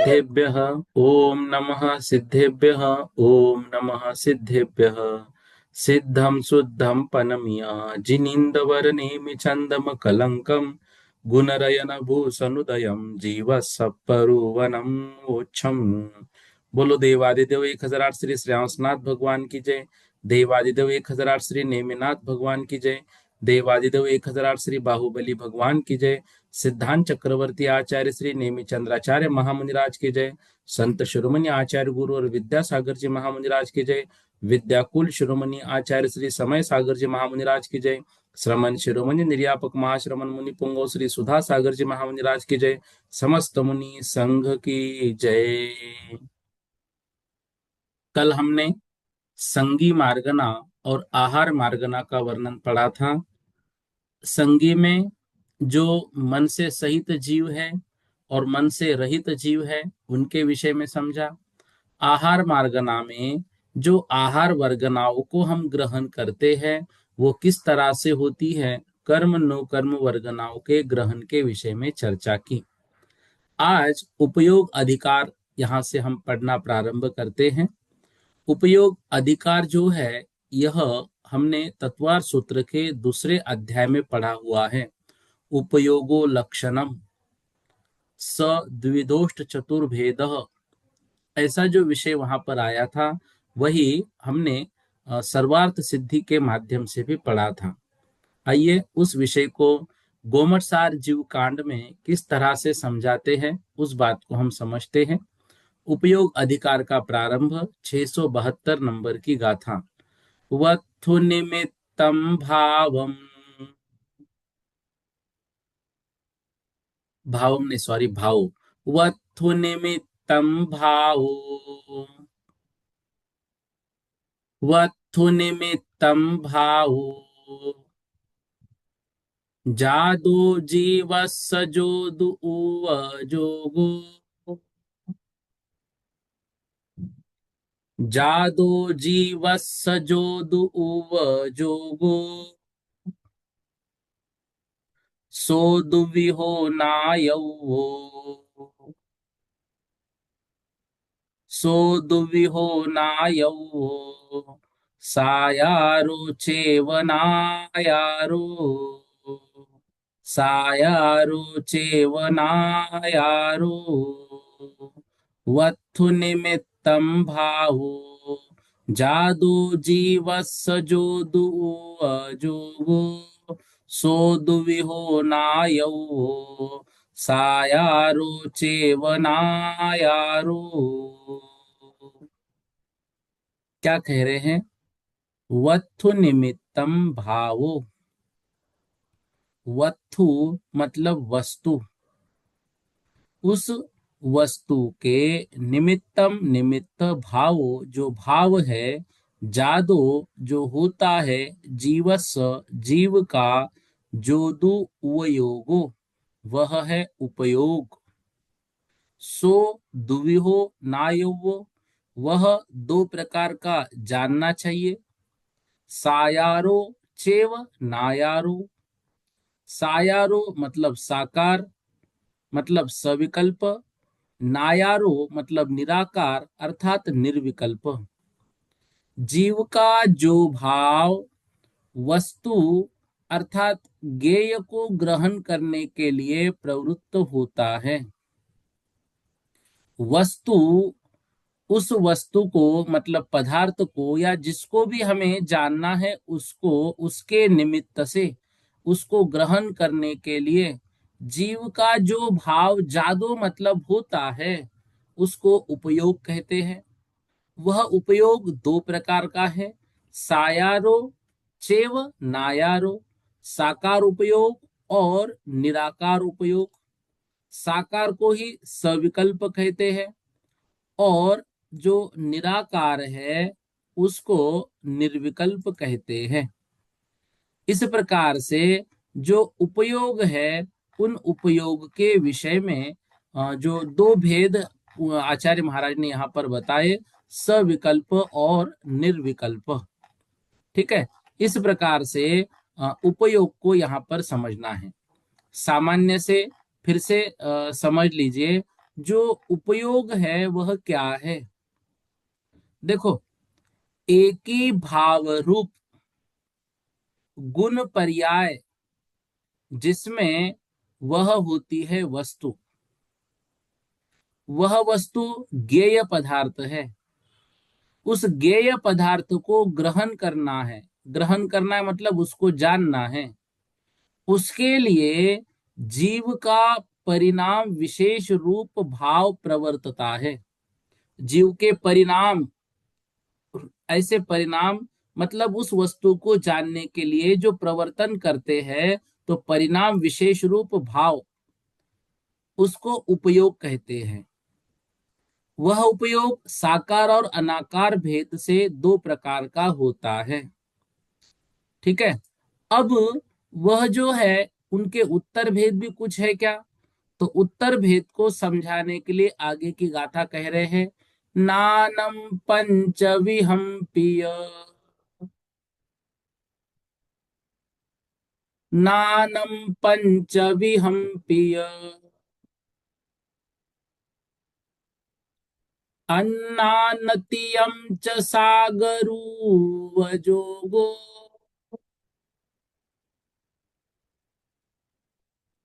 सिद्धेभ्यः ओम नमः सिद्धेभ्यः ओम नमः सिद्धेभ्यः सिद्धं शुद्धं पनमिया जिनिंदवरनेमि चंदम कलंकम गुणरयन भूषनुदयम जीव सपरुवनम ओच्छम। बोलो देवादिदेव 1008 श्री श्रेयांसनाथ भगवान की जय। देवादिदेव 1008 श्री नेमिनाथ भगवान की जय। देवादिदेव 1008 श्री बाहुबली भगवान की जय। सिद्धांत चक्रवर्ती आचार्य श्री नेमि चंद्राचार्य महामुनिराज की जय। संत शिरोमणि आचार्य गुरु और विद्यासागर जी महामुनिराज की जय। विद्याकुल शिरोमणि आचार्य श्री समय सागर जी महामुनिराज की जय। श्रमण शिरोमणि निर्यापक महाश्रमण मुनि पुंगव श्री सुधा सागर जी महामुनिराज की जय। समस्त मुनि संघ की जय। कल हमने संगी मार्गना और आहार मार्गना का वर्णन पढ़ा था। संगी में जो मन से सहित जीव है और मन से रहित जीव है उनके विषय में समझा। आहार मार्गना में जो आहार वर्गनाओं को हम ग्रहण करते हैं वो किस तरह से होती है, कर्म नो कर्म वर्गनाओं के ग्रहण के विषय में चर्चा की। आज उपयोग अधिकार यहाँ से हम पढ़ना प्रारंभ करते हैं। उपयोग अधिकार जो है यह हमने तत्वार सूत्र के दूसरे अध्याय में पढ़ा हुआ है। उपयोगो लक्षणम स द्विदोष्ट चतुर्भेद, ऐसा जो विषय वहां पर आया था वही हमने सर्वार्थ सिद्धि के माध्यम से भी पढ़ा था। आइए उस विषय को गोमटसार जीव कांड में किस तरह से समझाते हैं उस बात को हम समझते हैं। उपयोग अधिकार का प्रारंभ 672 नंबर की गाथा। वत्थु निमित्तम भावम, भावम ने सॉरी भाव, वत्थु निमित्तम भाव, वत्थु निमित्तम भाव, जादू जीवस्य जोदु उव जोगो, जादू जीवस्य जोदु उव जोगो, सोदु विहो नायवो, सोदु विहो नायवो, सायारो चेवनायारो, सायारो चेवनायारो, वत्थु निमित्तं भावो, जादू जीवस्य जोदु अजोगो, सोदु विहो नायवो, सायारो चेवनायारो। क्या कह रहे हैं? वत्थु निमित्तम भावो, वत्थु मतलब वस्तु, उस वस्तु के निमित्तम निमित्त भावो जो भाव है, जादो जो होता है, जीवस जीव का, जोदु उपयोगो वह है उपयोग, सो दुविहो नायवो वह दो प्रकार का जानना चाहिए, सायारो चेव नायारो, सायारो मतलब साकार मतलब सविकल्प, नायारो मतलब निराकार अर्थात निर्विकल्प। जीव का जो भाव वस्तु अर्थात ज्ञेय को ग्रहण करने के लिए प्रवृत्त होता है, वस्तु उस वस्तु को मतलब पदार्थ को या जिसको भी हमें जानना है उसको उसके निमित्त से उसको ग्रहण करने के लिए जीव का जो भाव जादू मतलब होता है उसको उपयोग कहते हैं। वह उपयोग दो प्रकार का है, सायारो चेव नायारो, साकार उपयोग और निराकार उपयोग। साकार को ही सविकल्प कहते हैं, और जो निराकार है उसको निर्विकल्प कहते हैं। इस प्रकार से जो उपयोग है, उन उपयोग के विषय में जो दो भेद आचार्य महाराज ने यहाँ पर बताए, सविकल्प और निर्विकल्प। ठीक है। इस प्रकार से उपयोग को यहाँ पर समझना है। सामान्य से फिर से समझ लीजिए, जो उपयोग है वह क्या है। देखो, एकी भाव रूप गुण पर्याय जिसमें वह होती है वस्तु, वह वस्तु ज्ञेय पदार्थ है। उस ज्ञेय पदार्थ को ग्रहण करना है। ग्रहण करना है मतलब उसको जानना है। उसके लिए जीव का परिणाम विशेष रूप भाव प्रवर्तता है। जीव के परिणाम, ऐसे परिणाम मतलब उस वस्तु को जानने के लिए जो प्रवर्तन करते हैं, तो परिणाम विशेष रूप भाव, उसको उपयोग कहते हैं। वह उपयोग साकार और अनाकार भेद से दो प्रकार का होता है। ठीक है। अब वह जो है, उनके उत्तर भेद भी कुछ है क्या? तो उत्तर भेद को समझाने के लिए आगे की गाथा कह रहे हैं। नानम पंच विहंपिय, नानम पंच विहंपिय, अन्नानतियं च सागरूवजोगो,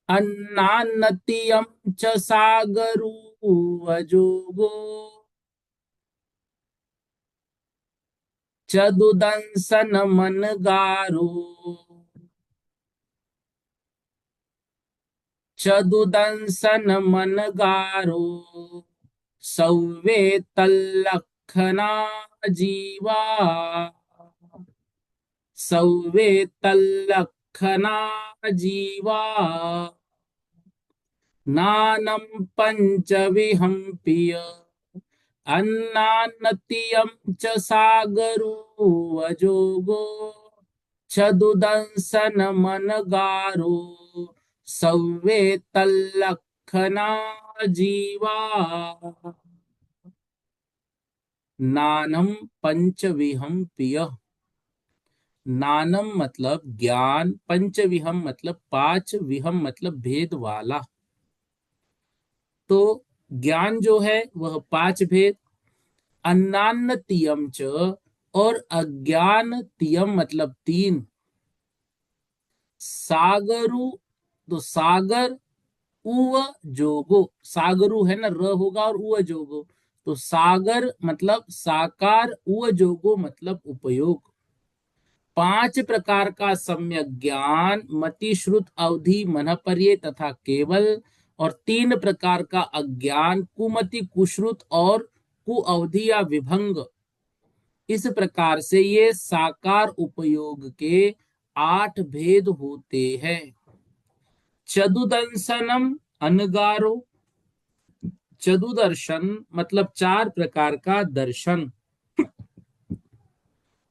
अन्नानतियं च सागरूवजोगो, चदुदंसन मनगारो, चदुदंसन मनगारो, सौवे तल्लखना जीवा, सौवे तल्लखना जीवा, नानं पञ्चविहंपिय, अन्नान्नतियं च सागरोऽवजोगो, चदुदंसनमनगारो, सौवे तल्लखना जीवा, नानं पंचविहंपिय। नानम मतलब ज्ञान, पंचविहम मतलब पांच, विहम मतलब भेद वाला। तो ज्ञान जो है वह पांच भेद, अन्नान्न तियम च, और अज्ञान तियम मतलब तीन, सागरु, तो सागर उव जोगो, सागरु है ना, र होगा और उव जोगो, तो सागर मतलब साकार, उव जोगो मतलब उपयोग। पांच प्रकार का सम्यक ज्ञान, मति श्रुत अवधि मनपर्य तथा केवल, और तीन प्रकार का अज्ञान, कुमति कुश्रुत और कुअवधि या विभंग। इस प्रकार से ये साकार उपयोग के आठ भेद होते हैं। चतुदंसनम अनगारो, चतुदर्शन मतलब चार प्रकार का दर्शन।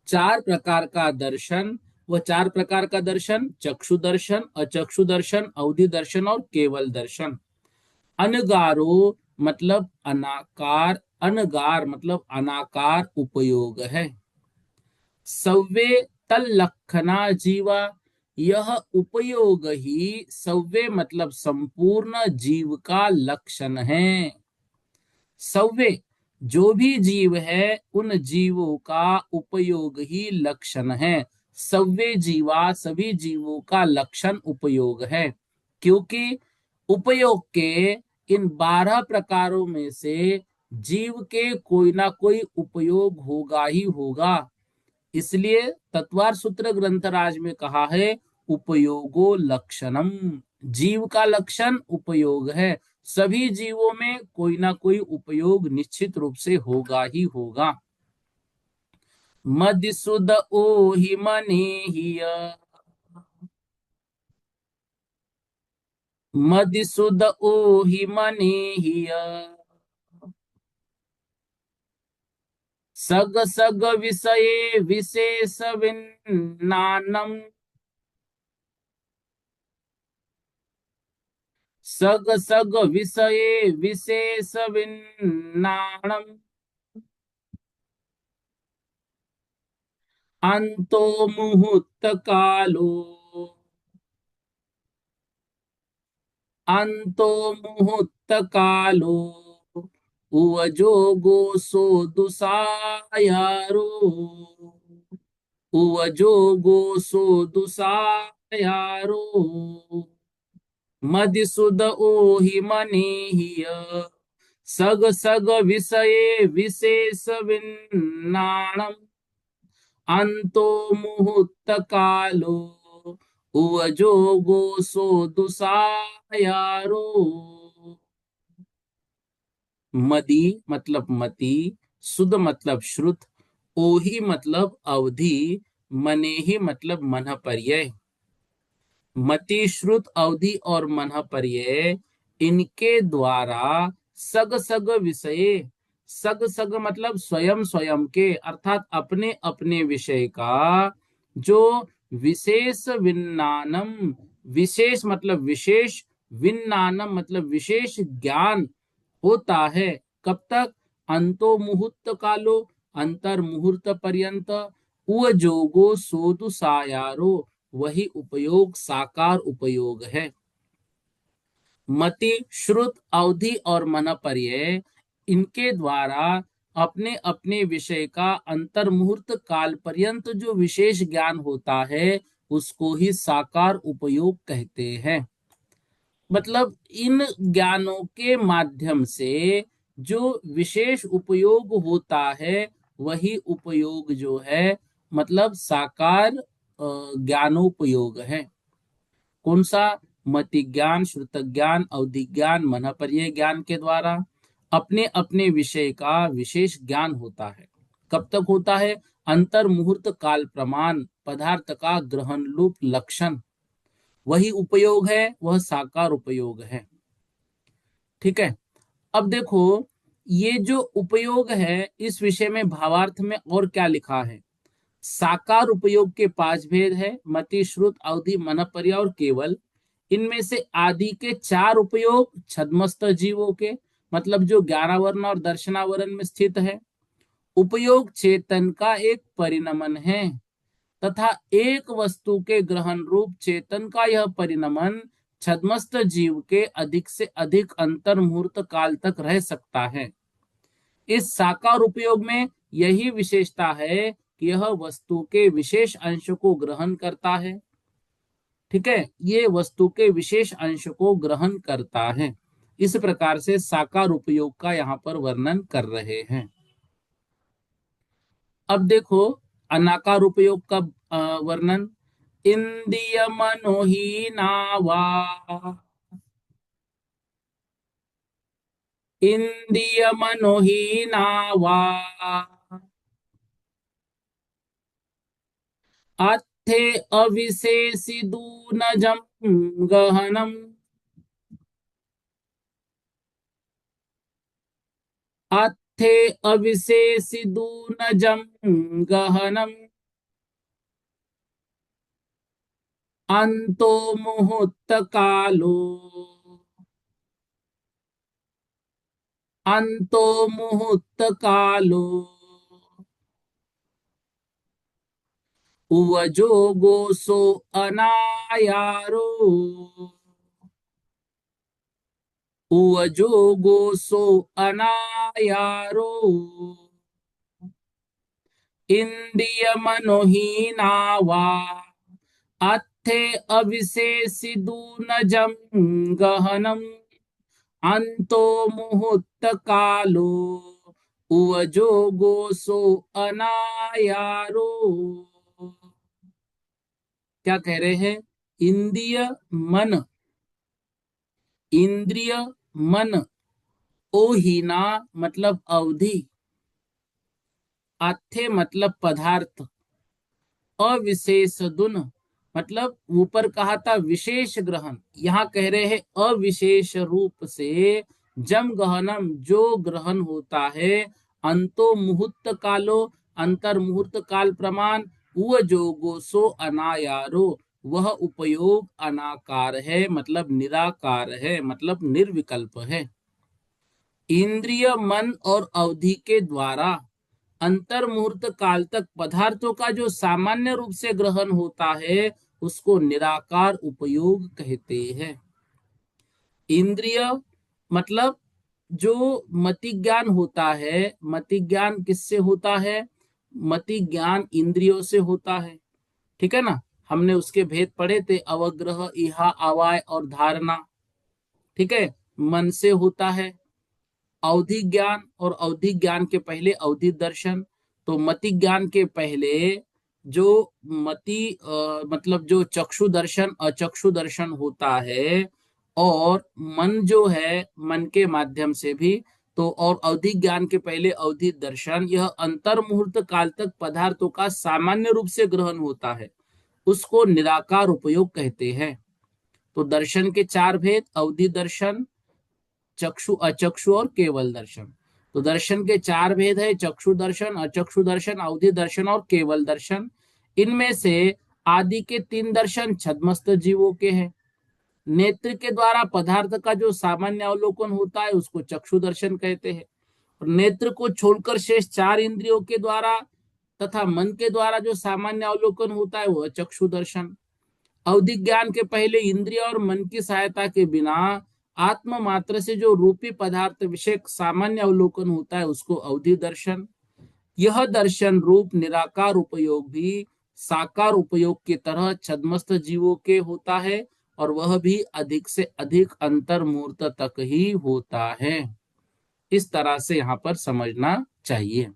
चार प्रकार का दर्शन, वह चार प्रकार का दर्शन चक्षु दर्शन, अचक्षु दर्शन, अवधि दर्शन और केवल दर्शन। अनगारो मतलब अनाकार, अनगार मतलब अनाकार उपयोग है। सव्वे तल्लखना जीवा, यह उपयोग ही सव्वे मतलब संपूर्ण जीव का लक्षण है। सव्वे जो भी जीव है, उन जीवों का उपयोग ही लक्षण है। सव्वे जीवा सभी जीवों का लक्षण उपयोग है, क्योंकि उपयोग के इन 12 प्रकारों में से जीव के कोई ना कोई उपयोग होगा ही होगा। इसलिए तत्वार सूत्र ग्रंथराज में कहा है, उपयोगो लक्षणम, जीव का लक्षण उपयोग है। सभी जीवों में कोई ना कोई उपयोग निश्चित रूप से होगा ही होगा। मधुसूद ओहि मनेहिय, मदिसुद ओहि मनेहिय, सग सग विषये विशेष विन्नानम, सग सग विषये विशेष विन्नाणम, अंतो मुहूर्त कालो, अंतो मुहूर्त कालो, उवजोगो सो दुसायारो, उवजोगो सो दुसायारो, मदिसुद ओहि मनेहिय, सग सग विषये विशेष विन्नाणम, अंतो मुहूर्त कालो, उवजोगो सो दुसायारो। मदी मतलब मति, सुध मतलब श्रुत, ओही मतलब अवधि, मनेहि मतलब मन पर्यय। मति, श्रुत, अवधि और मन पर्यय, इनके द्वारा सग सग विषय, सग सग मतलब स्वयं स्वयं के अर्थात अपने अपने विषय का जो विशेष विन्नानम, विशेष मतलब विशेष, विन्नानम मतलब विशेष ज्ञान होता है। कब तक? अंतो मुहूर्त कालो, अंतर मुहूर्त पर्यंत, उ जोगो सोदु सायारो, वही उपयोग साकार उपयोग है। मति, श्रुत, अवधि और मन पर्यय, इनके द्वारा अपने अपने विषय का अंतर मुहूर्त काल पर्यंत जो विशेष ज्ञान होता है उसको ही साकार उपयोग कहते हैं। मतलब इन ज्ञानों के माध्यम से जो विशेष उपयोग होता है वही उपयोग जो है मतलब साकार ज्ञानोपयोग है। कौन सा? मति ज्ञान, श्रुत ज्ञान, अवधि ज्ञान, मन पर्यय ज्ञान के द्वारा अपने अपने विषय का विशेष ज्ञान होता है। कब तक होता है? अंतर मुहूर्त काल प्रमाण, पदार्थ का ग्रहण रूप लक्षण, वही उपयोग है, वह साकार उपयोग है। ठीक है। अब देखो ये जो उपयोग है इस विषय में भावार्थ में और क्या लिखा है। साकार उपयोग के पांच भेद है, मति, श्रुत, अवधि, मन पर्यय और केवल। इनमें से आदि के चार उपयोग छद्मस्त जीवों के, मतलब जो 11 वर्ण और दर्शनावरण में स्थित है। उपयोग चेतन का एक परिणमन है तथा एक वस्तु के ग्रहण रूप चेतन का यह परिणमन छद्मस्त जीव के अधिक से अधिक अंतर मुहूर्त काल तक रह सकता है। इस साकार उपयोग में यही विशेषता है कि यह वस्तु के विशेष अंश को ग्रहण करता है। ठीक है, ये वस्तु के विशेष अंश को ग्रहण करता है। इस प्रकार से साकार उपयोग का यहाँ पर वर्णन कर रहे हैं। अब देखो अनाकार उपयोग का वर्णन। इंद्रिय मनोहीना वा, इंद्रिय मनोहीना वा, अर्थे अविशेषि दूनजम गहनम, अर्थे अविशेषि दूनजम गहनम, अंतो मुहूर्त कालो, अंतो मुहूर्त कालो, उवजोगो सो अनायारो, उवजोगो सो अनायारो, इंद्रिय मनोहीना वा, अत्थे अविशेषि दूनजम गहनम, अंतो मुहूर्त कालो, उवजोगो सो अनायारो। क्या कह रहे हैं? इंद्रिय मन, इंद्रिय मन, ओहीना मतलब अवधि, आथे मतलब पदार्थ, अविशेष दुन मतलब ऊपर कहा था विशेष ग्रहण, यहाँ कह रहे हैं अविशेष रूप से जम गहनम, जो ग्रहण होता है, अंतो मुहूर्त कालो, अंतर मुहूर्त काल प्रमाण, उ जोगो सो अनायारो, वह उपयोग अनाकार है, मतलब निराकार है, मतलब निर्विकल्प है। इंद्रिय मन और अवधि के द्वारा अंतर मुहूर्त काल तक पदार्थों का जो सामान्य रूप से ग्रहण होता है, उसको निराकार उपयोग कहते हैं। इंद्रिय मतलब जो मति ज्ञान होता है, मति ज्ञान किससे होता है? मति ज्ञान इंद्रियों से होता है, ठीक है ना। हमने उसके भेद पढ़े थे, अवग्रह, इहा, अवाय और धारणा, ठीक है। मन से होता है अवधि ज्ञान, और अवधि ज्ञान के पहले अवधि दर्शन। तो मति ज्ञान के पहले जो मतलब जो चक्षु दर्शन, अचक्षु दर्शन होता है, और मन जो है, मन के माध्यम से भी, तो और अवधि ज्ञान के पहले अवधि दर्शन, यह अंतर मुहूर्त काल तक पदार्थों का सामान्य रूप से ग्रहण होता है, उसको निराकार उपयोग कहते हैं। तो दर्शन के चार भेद, अवधि दर्शन, चक्षु, अचक्षु और केवल दर्शन। तो दर्शन के चार भेद है, चक्षु दर्शन, अचक्षु दर्शन, अवधि दर्शन और केवल दर्शन। इनमें से आदि के तीन दर्शन छद्मस्त जीवों के हैं। नेत्र के द्वारा पदार्थ का जो सामान्य अवलोकन होता है, उसको चक्षु दर्शन कहते हैं। और नेत्र को छोड़कर शेष चार इंद्रियों के द्वारा तथा मन के द्वारा जो सामान्य अवलोकन होता है, वह चक्षु दर्शन। अवधि ज्ञान के पहले इंद्रिय और मन की सहायता के बिना आत्म मात्र से जो रूपी पदार्थ विषय सामान्य अवलोकन होता है, उसको अवधि दर्शन। यह दर्शन रूप निराकार उपयोग भी साकार उपयोग की तरह छद्मस्त जीवों के होता है, और वह भी अधिक से अधिक अंतर्मूर्त तक ही होता है। इस तरह से यहाँ पर समझना चाहिए।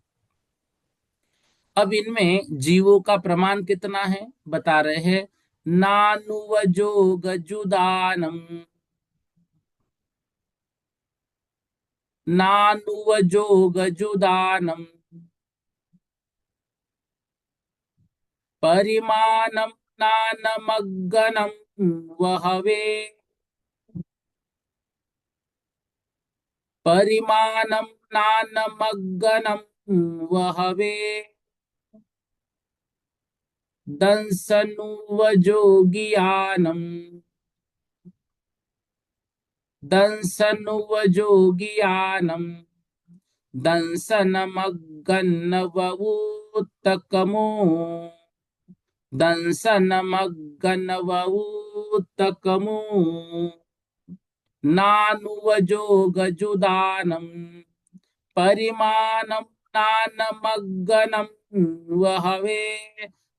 अब इनमें जीवों का प्रमाण कितना है बता रहे हैं। नानुवजोग जुदानम, नानुवजोग जुदानम, परिमाणम नानमग्गनम वहवे, परिमाणम नानमग्गनम वहवे, दंसनुवजोगियानम, दंसनुवजोगियानम, दंसनमग्गन्नवऊत्तकमो, दंसनमग्गन्नवऊत्तकमो, नानुवजोगजुदानम्, परिमाणं नानमग्गनं वहवे,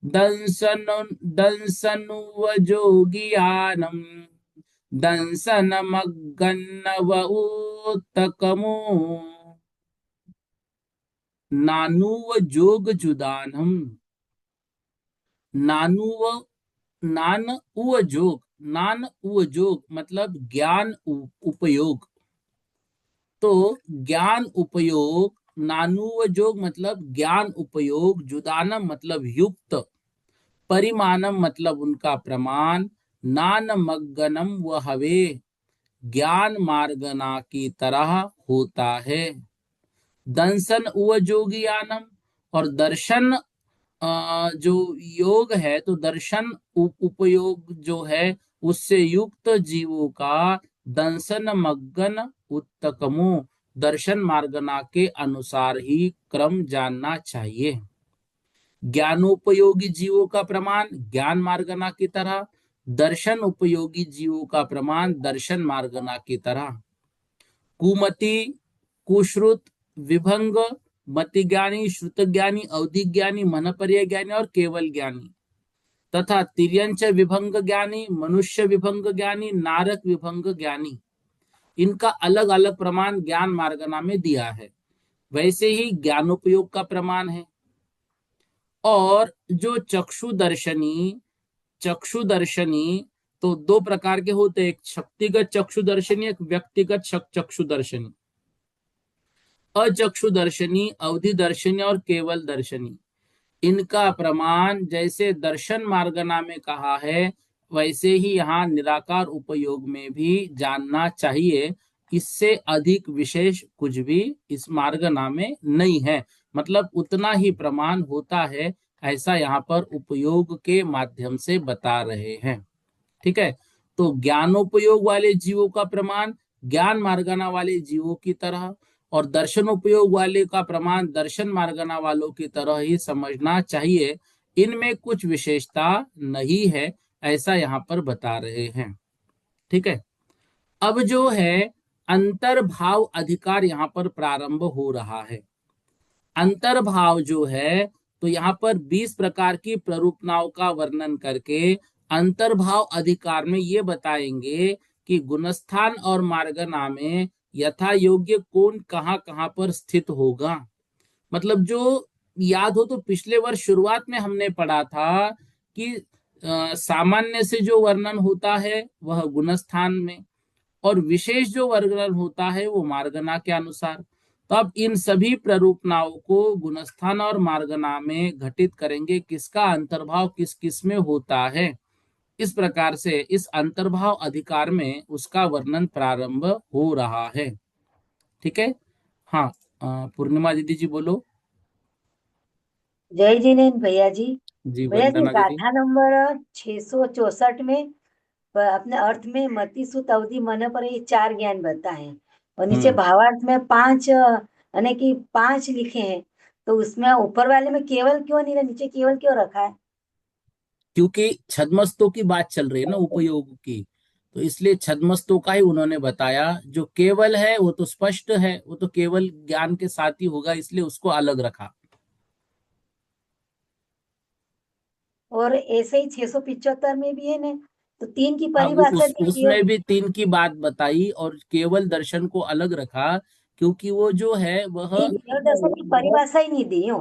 दंसनु दंसनुवजोगियानम्, दंसनमग्गन्नवऊत्तकमो, नानुवजोगजुदानम्। नानुव, नान उव जोग, नान उव जोग मतलब ज्ञान उपयोग। तो ज्ञान उपयोग, नानुव जोग मतलब ज्ञान उपयोग, जुदानम मतलब युक्त, परिमाणम मतलब उनका प्रमाण, नान मग्गनम व हवे ज्ञान मार्गना की तरह होता है। दंसन उव जोगियानम, और दर्शन जो योग है, तो दर्शन उपयोग जो है, उससे युक्त जीवों का दंसन मग्गन उत्तकमो, दर्शन मार्गना के अनुसार ही क्रम जानना चाहिए। ज्ञानोपयोगी जीवों का प्रमाण ज्ञान मार्गना की तरह, दर्शन उपयोगी जीवों का प्रमाण दर्शन मार्गना की तरह। कुमति, कुश्रुत, विभंग, मति ज्ञानी, श्रुत ज्ञानी, अवधि ज्ञानी, मनपर्य ज्ञानी और केवल ज्ञानी, तथा तिर्यंच विभंग ज्ञानी, मनुष्य विभंग ज्ञानी, नारक विभंग ज्ञानी, इनका अलग अलग प्रमाण ज्ञान मार्गना में दिया है। वैसे ही ज्ञानोपयोग का प्रमाण है। और जो चक्षु दर्शनी, चक्षु दर्शनी तो दो प्रकार के होते हैं, एक शक्तिगत चक्षु दर्शनी, एक व्यक्तिगत चक्षु दर्शनी। अचक्षु दर्शनी, अवधि दर्शनी और केवल दर्शनी, इनका प्रमाण जैसे दर्शन मार्गना में कहा है, वैसे ही यहाँ निराकार उपयोग में भी जानना चाहिए। इससे अधिक विशेष कुछ भी इस मार्गना में नहीं है। मतलब उतना ही प्रमाण होता है, ऐसा यहाँ पर उपयोग के माध्यम से बता रहे हैं। ठीक है। तो ज्ञानोपयोग वाले जीवों का प्रमाण ज्ञान मार्गना वाले जीवों की तरह, और दर्शनोपयोग वाले का प्रमाण दर्शन मार्गना वालों की तरह ही समझना चाहिए। इनमें कुछ विशेषता नहीं है, ऐसा यहाँ पर बता रहे हैं। ठीक है। अब जो है अंतर्भाव अधिकार यहाँ पर प्रारंभ हो रहा है। अंतर्भाव जो है, तो यहाँ पर 20 प्रकार की प्ररूपनाओं का वर्णन करके अंतर्भाव अधिकार में ये बताएंगे कि गुणस्थान और मार्गना में यथा योग्य कौन कहाँ कहाँ पर स्थित होगा। मतलब जो याद हो तो पिछले वर्ष शुरुआत में हमने पढ़ा था कि सामान्य से जो वर्णन होता है वह गुणस्थान में, और विशेष जो वर्णन होता है वो मार्गना के अनुसार। तो अब इन सभी प्ररूपनाओं को गुणस्थान और मार्गना में घटित करेंगे, किसका अंतर्भाव किस किस में होता है। इस प्रकार से इस अंतर्भाव अधिकार में उसका वर्णन प्रारंभ हो रहा है। ठीक है। हाँ, पूर्णिमा दीदी जी बोलो। जय जिनेन्द्र भैया जी। जी, भैया जी, वंदना दीदी। गाथा नंबर 664 में अपने अर्थ में मति सुत अवधि मन पर ये चार ज्ञान बताए हैं, और नीचे हम्म। भावार्थ में पांच यानी कि पांच लिखे हैं। तो उसमें ऊपर वाले में केवल क्यों नहीं रहा, नीचे केवल क्यों रखा है? क्योंकि छद्मस्तों की बात चल रही है ना, उपयोग की, तो इसलिए छद्मस्तों का ही उन्होंने बताया। जो केवल है वो तो स्पष्ट है, वो तो केवल ज्ञान के साथ ही होगा, इसलिए उसको अलग रखा। और ऐसे ही 675 में भी है ना, तो तीन की हाँ, वो परिभाषा दी उसमें केवल। भी तीन की बात बताई और केवल दर्शन को अलग रखा, क्योंकि वो जो है वह। नहीं, केवल दर्शन की परिभाषा ही नहीं दी हो।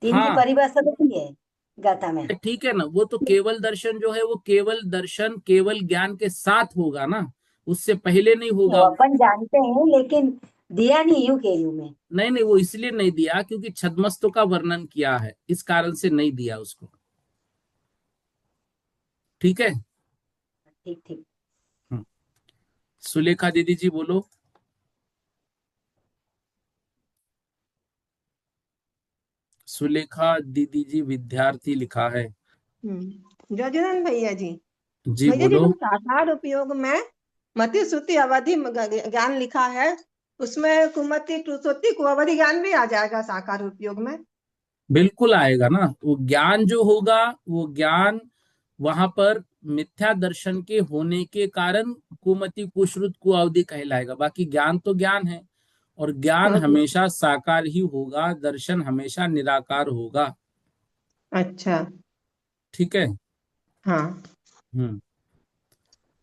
तीन की हाँ, परिभाषा तो दी है गाथा में। ठीक है ना, वो तो केवल दर्शन जो है वो केवल दर्शन केवल ज्ञान के साथ होगा ना, उससे पहले नहीं वो होगा वो। अपन जानते हैं, लेकिन दिया नहीं यूं कह रही हूं मैं। नहीं नहीं, वो इसलिए नहीं दिया क्योंकि छद्मस्तों का वर्णन किया है, इस कारण से नहीं दिया उसको। ठीक है। ठीक ठीक। हम्म। सुलेखा दीदी जी बोलो। सुलेखा दीदी जी विद्यार्थी लिखा है। जजनन भैया जी। जी भैया जी, बोलो। तुम साकार उपयोग में मति श्रुति अवधि ज्ञान लिखा है, उसमें कुमति श्रुति को अवधि ज्ञान भी आ जाएगा साकार उपयोग में? बिल्कुल आएगा ना, वो ज्ञान जो होगा वो ज्ञान वहां पर मिथ्या दर्शन के होने के कारण कुमति कुश्रुत को अवधि कहलाएगा। बाकी ज्ञान तो ज्ञान है, और ज्ञान हाँ। हमेशा साकार ही होगा, दर्शन हमेशा निराकार होगा। अच्छा। ठीक है। हाँ। हम्म।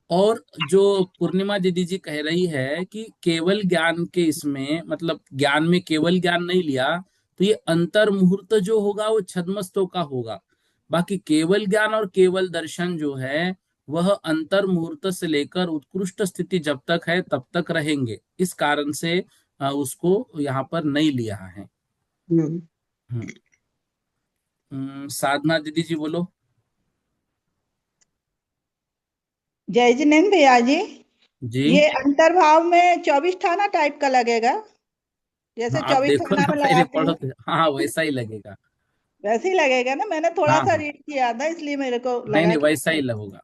और जो पूर्णिमा दीदी जी कह रही है कि केवल ज्ञान के इसमें मतलब ज्ञान में केवल ज्ञान नहीं लिया, तो ये अंतर मुहूर्त जो होगा वो छद्मस्तों का होगा। बाकी केवल ज्ञान और केवल दर्शन जो है वह अंतर मुहूर्त से लेकर उत्कृष्ट स्थिति जब तक है तब तक रहेंगे, इस कारण से उसको यहाँ पर नहीं लिया है। हम्म। हम्म। साधना दीदी जी बोलो। जय जिनेन्द्र भैया जी, जी। ये अंतर्भाव में 24 थाना टाइप का लगेगा, हाँ, जैसे आप 24 देखो थाना ना, में पहले लगाते पढ़ो हैं तो हाँ वैसा ही लगेगा। वैसे ही लगेगा ना। मैंने थोड़ा हाँ सा हाँ। रीड किया था, इसलिए मेरे को नहीं लगा नहीं, कि वैसा ही होगा।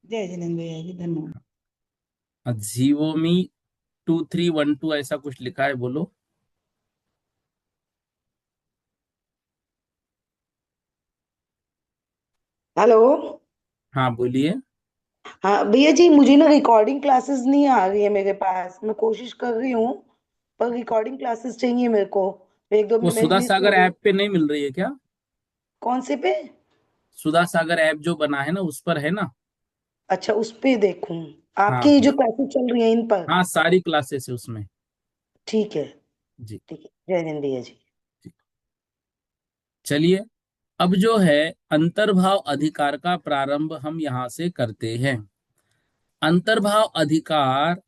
जय जिनेन्द्र भैया जी, धन्यवाद। जीवोमी 2312 ऐसा कुछ लिखा है, बोलो। हेलो। हाँ बोलिए। हाँ भैया जी, मुझे ना रिकॉर्डिंग क्लासेस नहीं आ रही है मेरे पास। मैं कोशिश कर रही हूँ, पर रिकॉर्डिंग क्लासेस चाहिए मेरे को। एक दो वो सुधा मिस हो सागर गई। ऐप पे नहीं मिल रही है क्या? कौन से पे? सुधा सागर ऐप जो बना है ना, उस पर है ना। अच्छा, उस पे देखूं? हाँ आपकी हाँ। जो क्लासेस चल रही हैं इन पर? हाँ, सारी क्लासेस है उसमें। ठीक है। जी। ठीक है, जय जिनेन्द्र भैया जी। जी। चलिए, अब जो है अंतर्भाव अधिकार का प्रारंभ हम यहाँ से करते हैं। अंतर्भाव अधिकार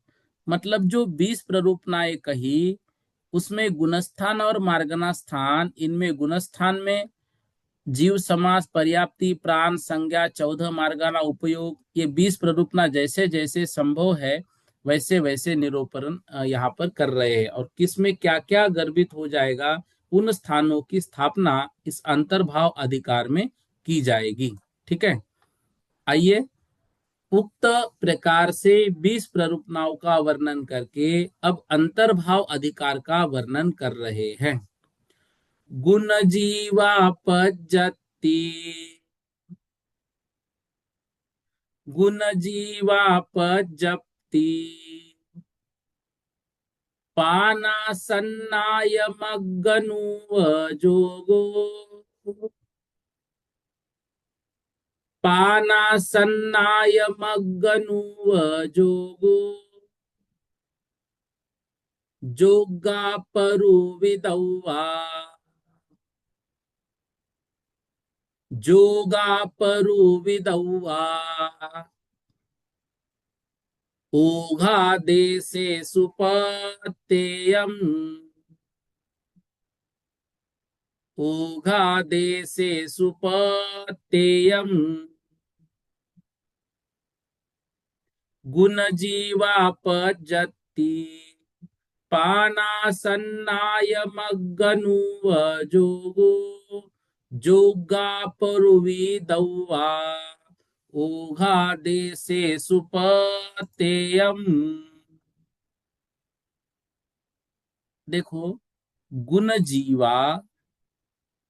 मतलब जो 20 प्ररूपनाएं कही, उसमें गुणस्थान और मार्गना स्थान, इनमें गुणस्थान में जीव समास, पर्याप्ति, प्राण, संज्ञा, 14 मार्गाना, उपयोग, ये 20 प्ररूपना जैसे जैसे संभव है वैसे वैसे निरूपण यहाँ पर कर रहे हैं। और किसमें क्या क्या गर्भित हो जाएगा, उन स्थानों की स्थापना इस अंतर्भाव अधिकार में की जाएगी। ठीक है, आइए उक्त प्रकार से 20 प्ररूपणाओं का वर्णन करके अब अंतर्भाव अधिकार का वर्णन कर रहे हैं। गुण जीवा पज्जति, गुण जीवा पज्जति, पानासन्नाय मग्गनुव जोगो, पानासन्नाय मग्गनुव जोगो, जोगा परु विदौवा, जोगा परु विदौवा, ओघादेशे सुपत्तेयम्, ओघादेशे सुपत्तेयम्, गुणजीवा पज्जति, पानासन्नाय मग्गनुव जोगो, जोगा परुविदौवा, ओघादेशे सुपत्तेयम्। देखो, गुण जीवा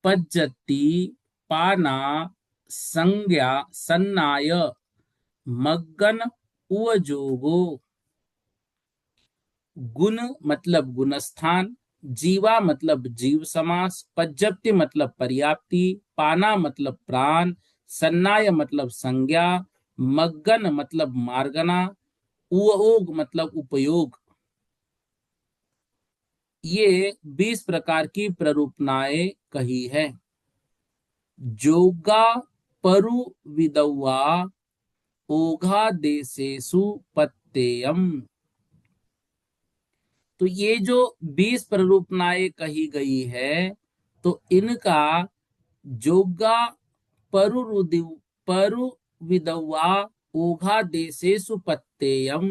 पज्जति, पाना, संज्ञा, सन्नाय, मग्गन, उवजोगो। गुण मतलब गुणस्थान, जीवा मतलब जीव समास, पज्जप्ति मतलब पर्याप्ति, पाना मतलब प्राण, सन्नाय मतलब संज्ञा, मग्गन मतलब मार्गना, उयोग मतलब उपयोग। ये 20 प्रकार की प्ररूपणाएं कही है। जोगा परु विदौवा, ओघा देशेषु पत्तेयम। तो ये जो 20 प्ररूपणाएं कही गई है, तो इनका जोगा परु विदौवा, ओघा देशेषु पत्तेयम।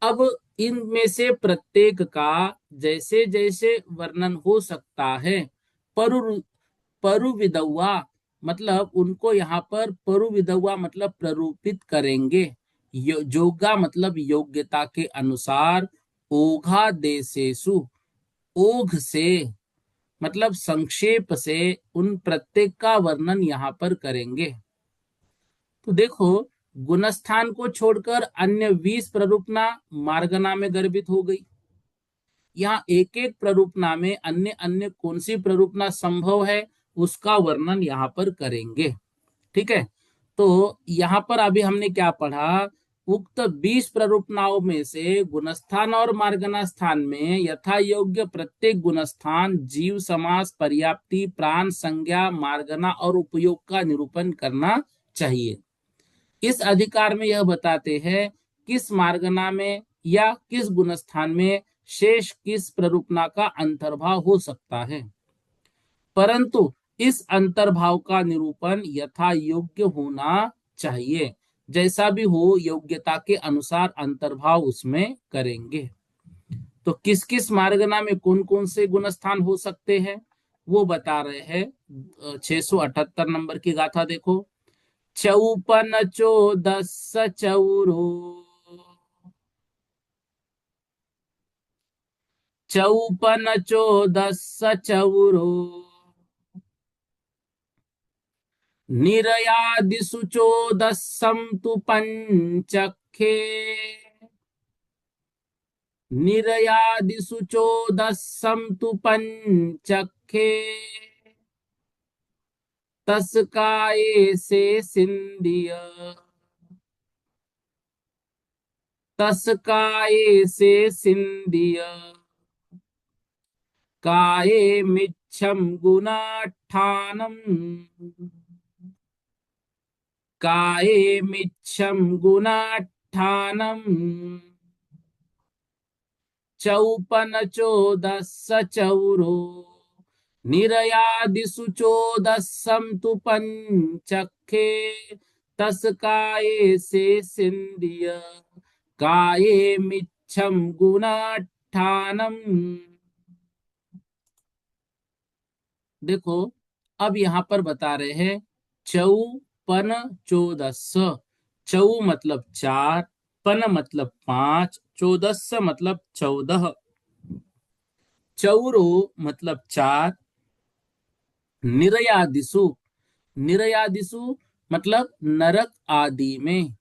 अब इनमें से प्रत्येक का जैसे जैसे वर्णन हो सकता है, परु परु विदौवा मतलब उनको यहाँ पर परु विदौवा मतलब प्ररूपित करेंगे। जोगा मतलब योग्यता के अनुसार, ओघा देशेषु ओघ से मतलब संक्षेप से उन प्रत्येक का वर्णन यहाँ पर करेंगे। तो देखो, गुणस्थान को छोड़कर अन्य 20 प्ररूपना मार्गना में गर्भित हो गई। यहाँ एक एक प्ररूपना में अन्य अन्य कौन सी प्ररूपना संभव है उसका वर्णन यहाँ पर करेंगे। ठीक है, तो यहाँ पर अभी हमने क्या पढ़ा, उक्त 20 प्ररूपणाओं में से गुणस्थान और मार्गना स्थान में यथा योग्य प्रत्येक गुणस्थान जीव समास, पर्याप्ति, प्राण, संज्ञा, मार्गना और उपयोग का निरूपण करना चाहिए। इस अधिकार में यह बताते हैं किस मार्गना में या किस गुणस्थान में शेष किस प्ररूपणा का अंतर्भाव हो सकता है, परंतु इस अंतर्भाव का निरूपण यथा योग्य होना चाहिए। जैसा भी हो योग्यता के अनुसार अंतर्भाव उसमें करेंगे। तो किस किस मार्गना में कौन कौन से गुणस्थान हो सकते हैं वो बता रहे हैं। 678 नंबर की गाथा देखो। चौपन चौदस चौरो, चौपन चौदस चौरो, निरयादिषु चौदसं तु पंचखे, निरयादिषु चौदसं तु पंचखे, तस्काये से सिंधिय, तस्काये से सिंधिय, काये मिच्छम गुणाठानम, काये मिच्छम गुणाठानम, चौपन चौदस चौरो, निरयादिषु चोदसं तु पंचखे तस्काये से सिंधिय काये मिच्छम गुणाठानम। देखो, अब यहाँ पर बता रहे हैं चौ पन चौदस। चौ मतलब चार, पन मतलब पांच, चौदस मतलब 14। चौरो मतलब चार, निरयादिशु, निरयादिशु मतलब नरक आदि में,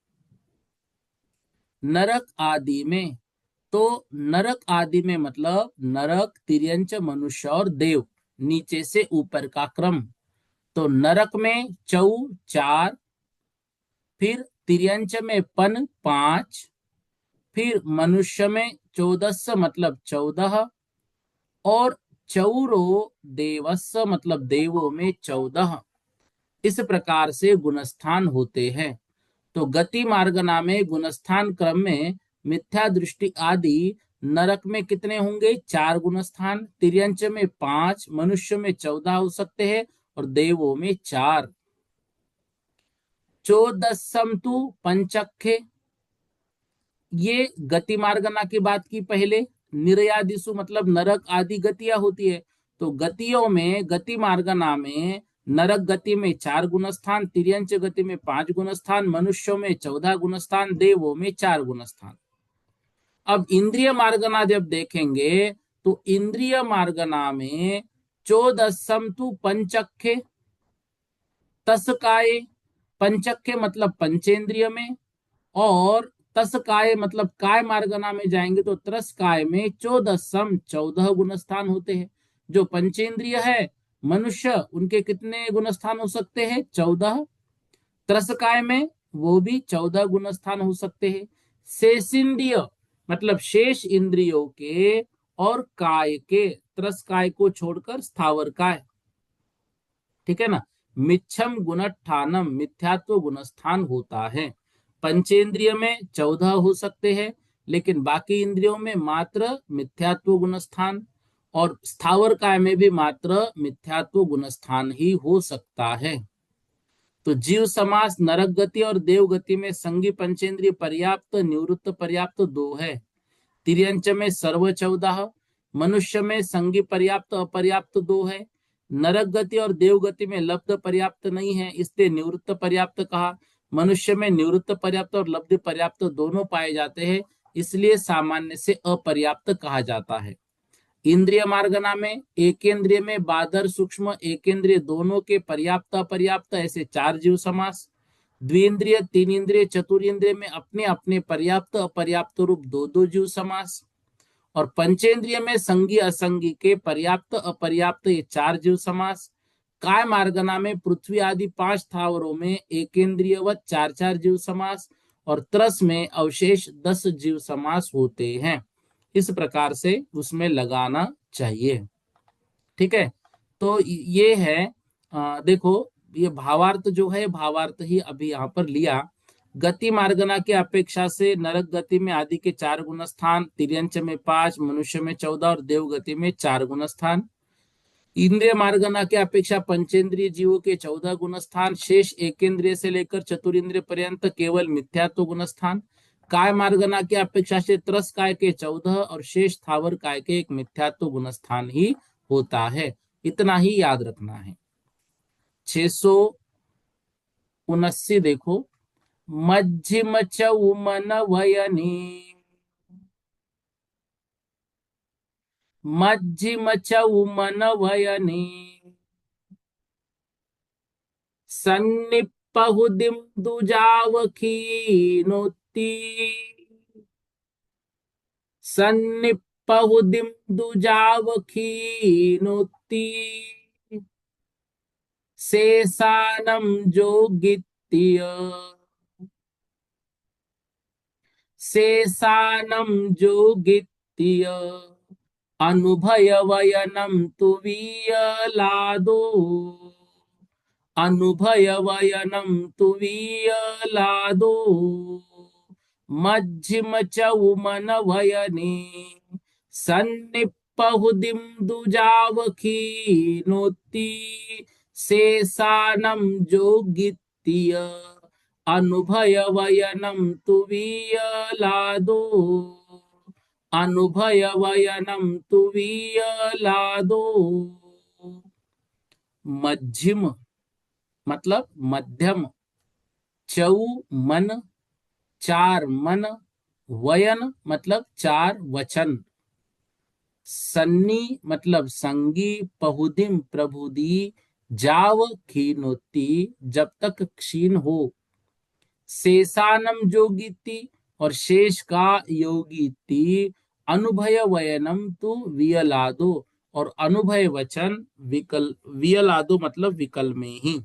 नरक आदि में। तो नरक आदि में मतलब नरक, तिर्यंच, मनुष्य और देव, नीचे से ऊपर का क्रम। तो नरक में चौ चार, फिर तिर्यंच में पन पांच, फिर मनुष्य में चौदस मतलब 14, और चौरो देवस्स मतलब देवों में 14। इस प्रकार से गुणस्थान होते हैं। तो गति मार्गना में गुणस्थान क्रम में मिथ्या दृष्टि आदि नरक में कितने होंगे? 4 गुणस्थान, तिर्यंच में 5, मनुष्य में 14 हो सकते हैं, और देवों में 4। चौदसम तु पंचखे, ये गति मार्गना की बात की पहले। निर्यादिशु मतलब नरक आदि गतियां होती है। तो गतियों में, गति मार्गना में नरक गति में 4 गुणस्थान, तिर्यंच गति में 5 गुणस्थान, मनुष्यों में 14 गुणस्थान, देवों में 4 गुणस्थान। अब इंद्रिय मार्गना जब देखेंगे तो इंद्रिय मार्गना में चौदसम तु पंचखे तस्काये, पंचखे मतलब पंचेंद्रिय में, और तस काय मतलब काय मार्गना में जाएंगे तो त्रस काय में 14 14 गुणस्थान होते हैं। जो पंचेंद्रिय है मनुष्य, उनके कितने गुणस्थान हो सकते हैं? 14। त्रस काय में वो भी 14 गुणस्थान हो सकते हैं। शेषिंद्रिय मतलब शेष इंद्रियों के और काय के, त्रस काय को छोड़कर स्थावर काय, ठीक है ना। मिच्छम गुणठानम, मिथ्यात्व गुणस्थान होता है। पंचेंद्रिय में 14 हो सकते हैं, लेकिन बाकी इंद्रियों में मात्र मिथ्यात्व गुणस्थान, और स्थावर काय में भी मात्र मिथ्यात्व गुणस्थान ही हो सकता है। तो जीव समास नरक गति और देव गति में संगी पंचेंद्रिय पर्याप्त, निवृत्त पर्याप्त 2 है। तिर्यंच में सर्व 14, मनुष्य में संगी पर्याप्त अपर्याप्त 2 है। नरक गति और देव गति में लब्ध पर्याप्त नहीं है, इसलिए निवृत्त पर्याप्त कहा। मनुष्य में निवृत्त पर्याप्त और लब्ध पर्याप्त दोनों पाए जाते हैं, इसलिए सामान्य से अपर्याप्त कहा जाता है। इंद्रिय मार्गना में एकेंद्रिय में बादर सूक्ष्म एकेंद्रिय दोनों के पर्याप्त अपर्याप्त ऐसे 4 जीव समास। द्विंद्रिय, 3 इंद्रिय, चतुर्ंद्रिय में अपने अपने पर्याप्त अपर्याप्त रूप 2 जीव समास। और पंचेंद्रिय में संगी असंगी के पर्याप्त अपर्याप्त ये 4 जीव समास। काय मार्गना में पृथ्वी आदि 5 स्थावरों में एकेंद्रियवत 4 जीव समास, और त्रस में अवशेष 10 जीव समास होते हैं। इस प्रकार से उसमें लगाना चाहिए, ठीक है। तो ये है, देखो ये भावार्थ जो है, भावार्थ ही अभी यहाँ पर लिया। गति मार्गना की अपेक्षा से नरक गति में आदि के 4 गुणस्थान, तिर्यंच में 5, मनुष्य में 14 और देव गति में 4 गुणस्थान। इंद्रिय मार्गना की अपेक्षा पंचेंद्रिय जीवों के 14 गुणस्थान, शेष एकेंद्रिय से लेकर चतुरिंद्रिय पर्यंत केवल मिथ्यात्व गुणस्थान। काय मार्गना की अपेक्षा से त्रस काय के 14 और शेष स्थावर काय के 1 मिथ्यात्व गुणस्थान ही होता है। इतना ही याद रखना है। 679 देखो, मध्यम चौमन वयनी, मध्यम चौमन वयनी, सन्निपहुदिम दुजावखीनोति, सन्निपहुदिम दुजावखीनोति, शेषानम जोगित्य, शेषानम जोगित्य, अनुभयवयनम तु वीयलादो, अनुभयवयनम तु वीयलादो, मध्यम चौमन वयने, सन्निप पहुदिम दुजावखीनोति शेषानम जोगित्य अनुभय वयनम तुवीयलादो अनुभय वयनम तुवीयलादो। मध्यम मतलब मध्यम, चौ मन चार मन, वयन मतलब चार वचन, सन्नी मतलब संगी, पहुदिम प्रभुदी, जाव खीनोती जब तक क्षीण हो, शेषानम जोगीति और शेष का योगीति, अनुभय वयनम तु वियलादो और अनुभय वचन विकल, वियलादो मतलब विकल में ही।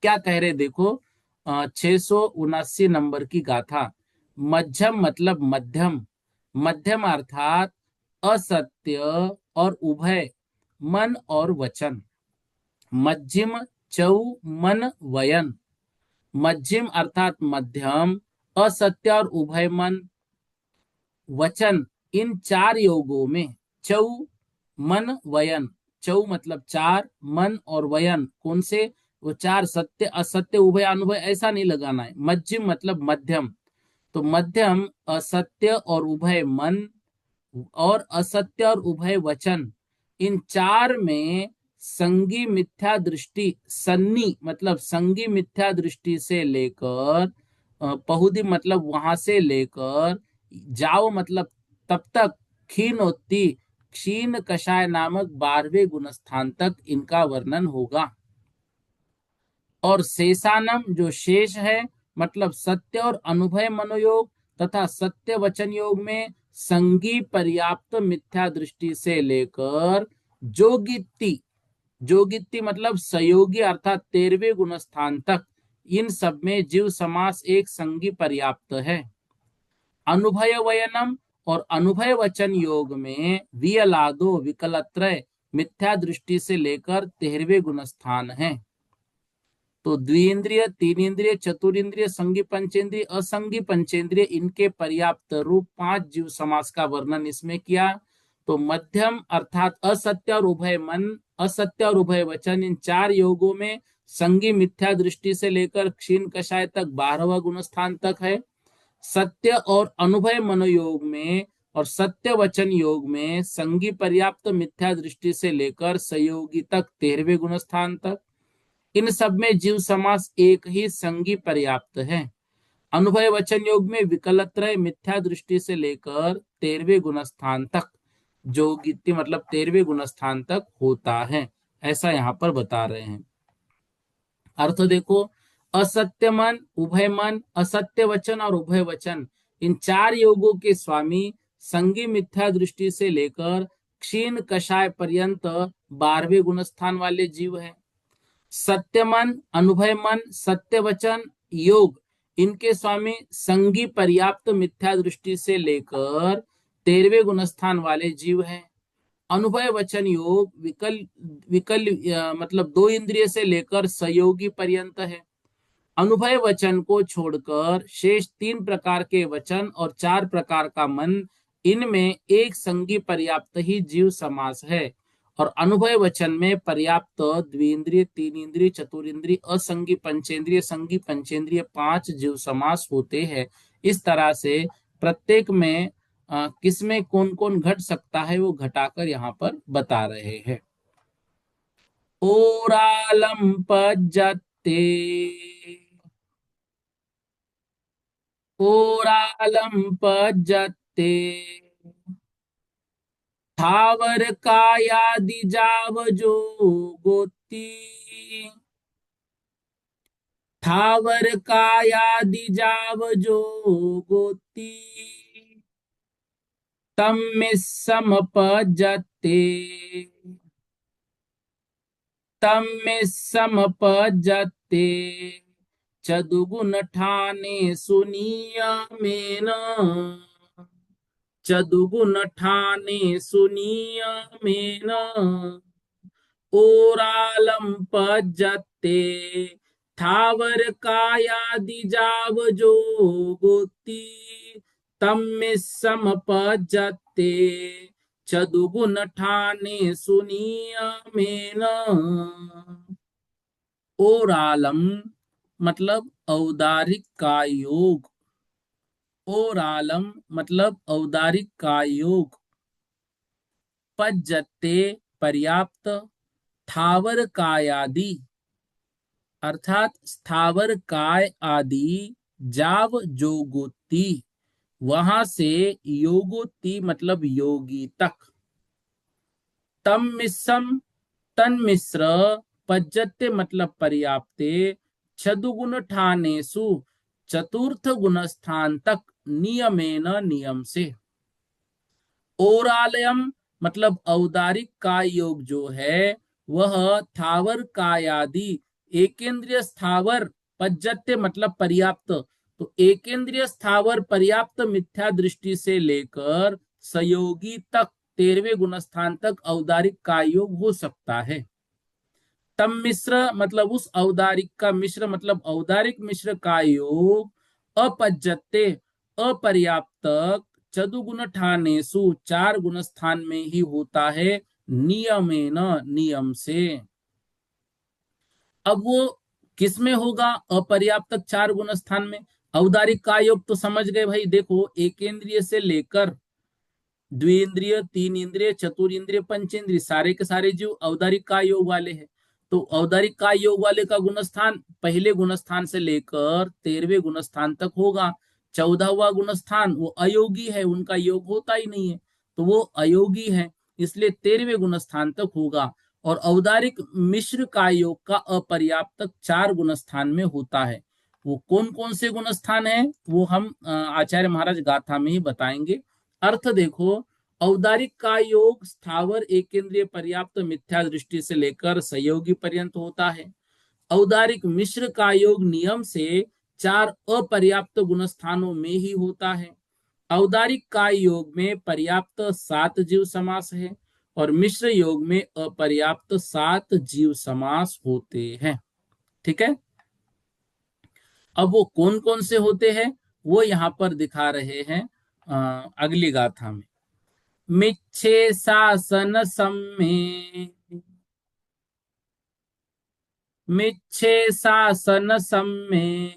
क्या कह रहे देखो, 679 नंबर की गाथा। मध्यम मतलब मध्यम, मध्यम अर्थात असत्य और उभय, मन और वचन। मध्यम चौ मन वयन, मध्यम अर्थात मध्यम, असत्य और उभय मन वचन, इन चार योगों में चौ मन वयन, चौ मतलब चार, मन और वयन कौन से, वो चार, सत्य असत्य उभय अनुभय ऐसा नहीं लगाना है। मध्यम मतलब मध्यम, तो मध्यम असत्य और उभय मन और असत्य और उभय वचन, इन चार में संगी मिथ्या दृष्टि, सन्नी मतलब संगी मिथ्या दृष्टि से लेकर, पहुदी मतलब वहां से लेकर, जाओ मतलब तब तक, खीनोती क्षीण कषाय नामक 12वें गुणस्थान तक इनका वर्णन होगा। और शेषानम जो शेष है मतलब सत्य और अनुभय मनोयोग तथा सत्य वचन योग में संगी पर्याप्त मिथ्या दृष्टि से लेकर जोगित्ति, जोगित्ति मतलब सहयोगी अर्थात 13वें गुणस्थान तक, इन सब में जीव समास एक संगी पर्याप्त है। अनुभय वयनम और अनुभय वचन योग में वियलादो विकलत्रय मिथ्या दृष्टि से लेकर 13वें गुणस्थान है। तो द्विइंद्रिय, तीन इंद्रिय, चतुरिंद्रिय, संगी पंचेंद्रिय, असंगी पंचेंद्रिय, इनके पर्याप्त रूप 5 जीव समास का वर्णन इसमें किया। तो मध्यम अर्थात असत्य और उभय मन, असत्य और उभय वचन, इन चार योगों में संगी मिथ्या दृष्टि से लेकर क्षीण कषाय तक 12वां गुणस्थान तक है। सत्य और अनुभय मनोयोग में और सत्य वचन योग में संगी पर्याप्त मिथ्या दृष्टि से लेकर संयोगी तक 13वें गुणस्थान तक, इन सब में जीव समास एक ही संगी पर्याप्त है। अनुभय वचन योग में विकलत्रय मिथ्या दृष्टि से लेकर 13वें गुणस्थान तक, जोगित्य मतलब 13वें गुणस्थान तक होता है, ऐसा यहाँ पर बता रहे हैं। अर्थ देखो, असत्य मन, उभय मन, असत्य वचन और उभय वचन, इन चार योगों के स्वामी संगी मिथ्या दृष्टि से लेकर क्षीण कषाय पर्यंत 12वें गुणस्थान वाले जीव है। सत्य मन, अनुभय मन, सत्य वचन योग, इनके स्वामी संगी पर्याप्त मिथ्या दृष्टि से लेकर 13वें गुणस्थान वाले जीव है। अनुभय वचन योग विकल विकल मतलब 2 इंद्रिय से लेकर संयोगी पर्यंत है। अनुभय वचन को छोड़कर शेष 3 प्रकार के वचन और 4 प्रकार का मन, इनमें एक संगी पर्याप्त ही जीव समास है। और अनुभय वचन में पर्याप्त द्विइंद्रिय, 3 इंद्रिय, चतुरिंद्रिय, असंगी पंचेंद्रिय, संगी पंचेंद्रिय 5 जीव समास होते हैं। इस तरह से प्रत्येक में किसमें कौन कौन घट सकता है वो घटाकर यहाँ पर बता रहे हैं। ओरालम पज्जते, ओरालम पज्जते, थावर कायादि जाव जो गोती, थावर कायादि जाव जो गोती, तम में समपजते, तम में समपजते, चदुगुण ठाने सुनिया में न, चदुगुण ठाने सुनिया में न, ओरालम पजते, थावर कायादि जाव जो गोती, तम में समपजते, चदुगुन ठाने सुनियमेन। ओरालम मतलब औदारिक का योग, ओरालम मतलब औदारिक का योग। पज्जते पर्याप्त, थावर कायादि अर्थात स्थावर काय आदि, जाव जोगोती वहां से योगोती मतलब योगी तक। तम मिश्रम तन मिश्र, पज्जते मतलब पर्याप्ते, छदुगुण ठानेसु चतुर्थ गुण स्थान तक, नियमेन नियम से। ओरालयम मतलब औदारिक का योग जो है वह थावर कायादि एकेंद्रिय स्थावर, पज्जत्य मतलब पर्याप्त, तो एकेंद्रिय स्थावर पर्याप्त मिथ्या दृष्टि से लेकर सयोगी तक 13वें गुणस्थान तक औदारिक का योग हो सकता है। तम मिश्र मतलब उस औदारिक का, मिश्र मतलब औदारिक मिश्र का योग, अपज्जते अपर्याप्त, चतुगुण ठानेसु 4 गुण स्थान में ही होता है, नियमेन नियम से। अब वो किस में होगा अपर्याप्त 4 गुण स्थान में? औदारिक का योग तो समझ गए भाई, देखो एकेंद्रिय से लेकर द्विइंद्रिय, तीन इंद्रिय, चतुर्इंद्रिय, पंचेंद्रिय सारे के सारे जीव औदारिक का योग वाले हैं। तो औदारिक का योग वाले का गुणस्थान पहले गुणस्थान से लेकर 13वें गुणस्थान तक होगा। 14वां गुणस्थान वो अयोगी है, उनका योग होता ही नहीं है, तो वो अयोगी है, इसलिए 13वें गुणस्थान तक होगा। और औदारिक मिश्र का योग का अपर्याप्त 4 गुणस्थान में होता है। वो कौन कौन से गुणस्थान है वो हम आचार्य महाराज गाथा में ही बताएंगे। अर्थ देखो, औदारिक का योग स्थावर एकेंद्रीय पर्याप्त मिथ्या दृष्टि से लेकर संयोगी पर्यंत होता है। औदारिक मिश्र का योग नियम से 4 अपर्याप्त गुणस्थानों में ही होता है। औदारिक का योग में पर्याप्त 7 जीव समास है और मिश्र योग में अपर्याप्त 7 जीव समास होते हैं। ठीक है, अब वो कौन कौन से होते हैं वो यहां पर दिखा रहे हैं अगली गाथा में। मिच्छे शासन सम्मे, मिच्छे शासन सम्मे,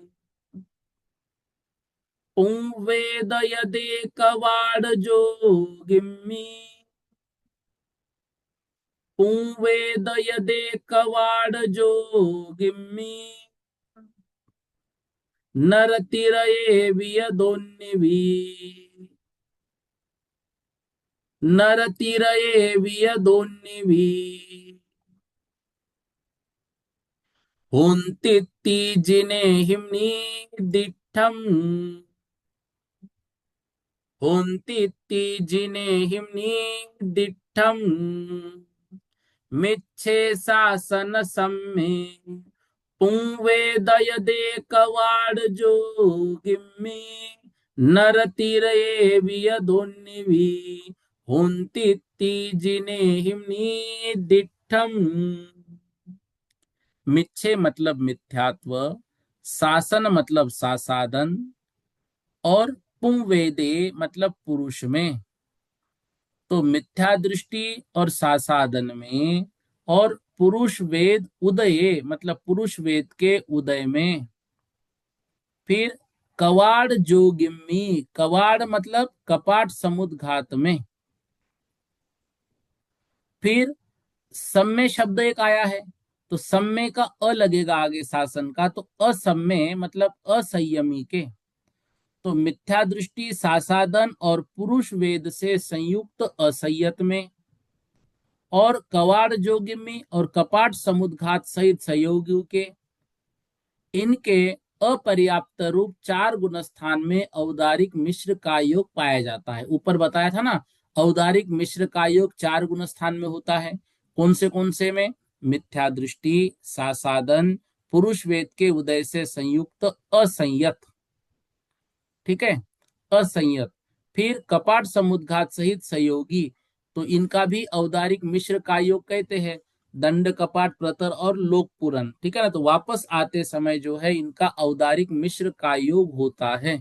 पुंवेद यदे कवाड़ जोगिम्मी, पुंवेद यदे कवाड़ जोगिम्मी, नरतिरये वियदोन्निवी, नरतिरये वियदोन्निवी, हुन्तित्ति जिने हिम्नी दिठम, हुन्तित्ति जिने हिम्नी दिठम, मिच्छे शासन सम्मे, पुंवेदयदे कवाड़ जोगिम्मी, नरतिरये वियदोन्निवी, हुन्तित्ति जिने हिम्नी दिठम। मिच्छे मतलब मिथ्यात्व, शासन मतलब सासादन, और पुंवेदे मतलब पुरुष में। तो मिथ्या दृष्टि और सासादन में, और पुरुष वेद उदये मतलब पुरुष वेद के उदय में। फिर कवाड़ जोगिम्मी, कवाड़ मतलब कपाट समुद्घात में। फिर सम्मे शब्द एक आया है, तो सम्मे का अ लगेगा आगे शासन का, तो असम्मे मतलब असंयमी के। तो मिथ्या दृष्टि सासादन और पुरुष वेद से संयुक्त असंयत में, और कवाड़ जोगिमी और कपाट समुद्घात सहित सहयोगियों के, इनके अपर्याप्त रूप 4 गुण स्थान में औदारिक मिश्र का योग पाया जाता है। ऊपर बताया था ना, औदारिक मिश्र का योग 4 गुण स्थान में होता है। कौन से में? मिथ्या दृष्टि, सासादन, पुरुष वेद के उदय से संयुक्त असंयत। ठीक है, असंयत। फिर कपाट समुद्घात सहित सहयोगी, तो इनका भी औदारिक मिश्र का योग कहते हैं। दंड, कपाट, प्रतर और लोकपुरन। ठीक है ना, तो वापस आते समय जो है इनका औदारिक मिश्र का योग होता है।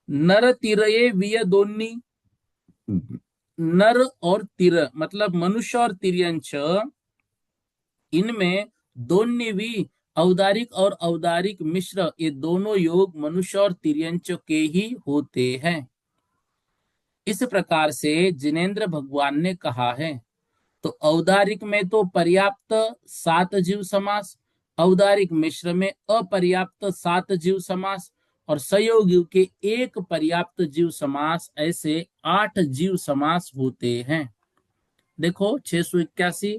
नर तिरये वियदोन्नी, नर और तिर मतलब मनुष्य और तिर्यंच, इनमें दोनों भी औदारिक और औदारिक मिश्र, ये दोनों योग मनुष्य और तिर्यंच के ही होते हैं। इस प्रकार से जिनेंद्र भगवान ने कहा है। तो औदारिक में तो पर्याप्त 7 जीव समास, औदारिक मिश्र में अपर्याप्त 7 जीव समास, और संयोगी के 1 पर्याप्त जीव समास, ऐसे 8 जीव समास होते हैं। देखो 681,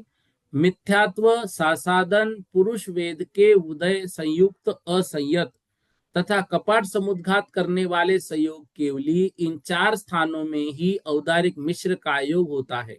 मिथ्यात्व सासादन पुरुष वेद के उदय संयुक्त असंयत तथा कपट समुद्घात करने वाले संयोग केवली, इन 4 स्थानों में ही औदारिक मिश्र का योग होता है।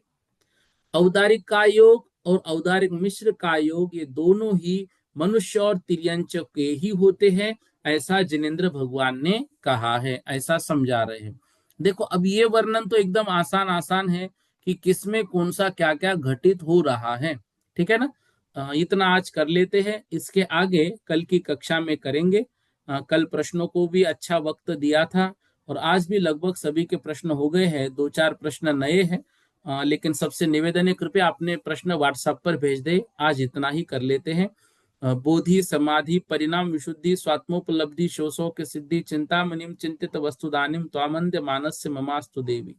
औदारिक का योग और औदारिक मिश्र का योग ये दोनों ही मनुष्य और तिर्यंच के ही होते हैं, ऐसा जिनेंद्र भगवान ने कहा है, ऐसा समझा रहे हैं। देखो अब ये वर्णन तो एकदम आसान आसान है कि किसमें कौन सा क्या क्या घटित हो रहा है, ठीक है ना। इतना आज कर लेते हैं, इसके आगे कल की कक्षा में करेंगे। कल प्रश्नों को भी अच्छा वक्त दिया था और आज भी लगभग सभी के प्रश्न हो गए हैं, 2-4 प्रश्न नए हैं। लेकिन सबसे निवेदन है कृपया अपने प्रश्न व्हाट्सएप पर भेज दे। आज इतना ही कर लेते हैं। बोधि समाधि परिणाम विशुद्धि स्वात्मोपलब्धि शोषो के सिद्धि चिंतामणिम चिंतित वस्तुदानिम त्वामंद्य मानस्य ममास्तु देवी।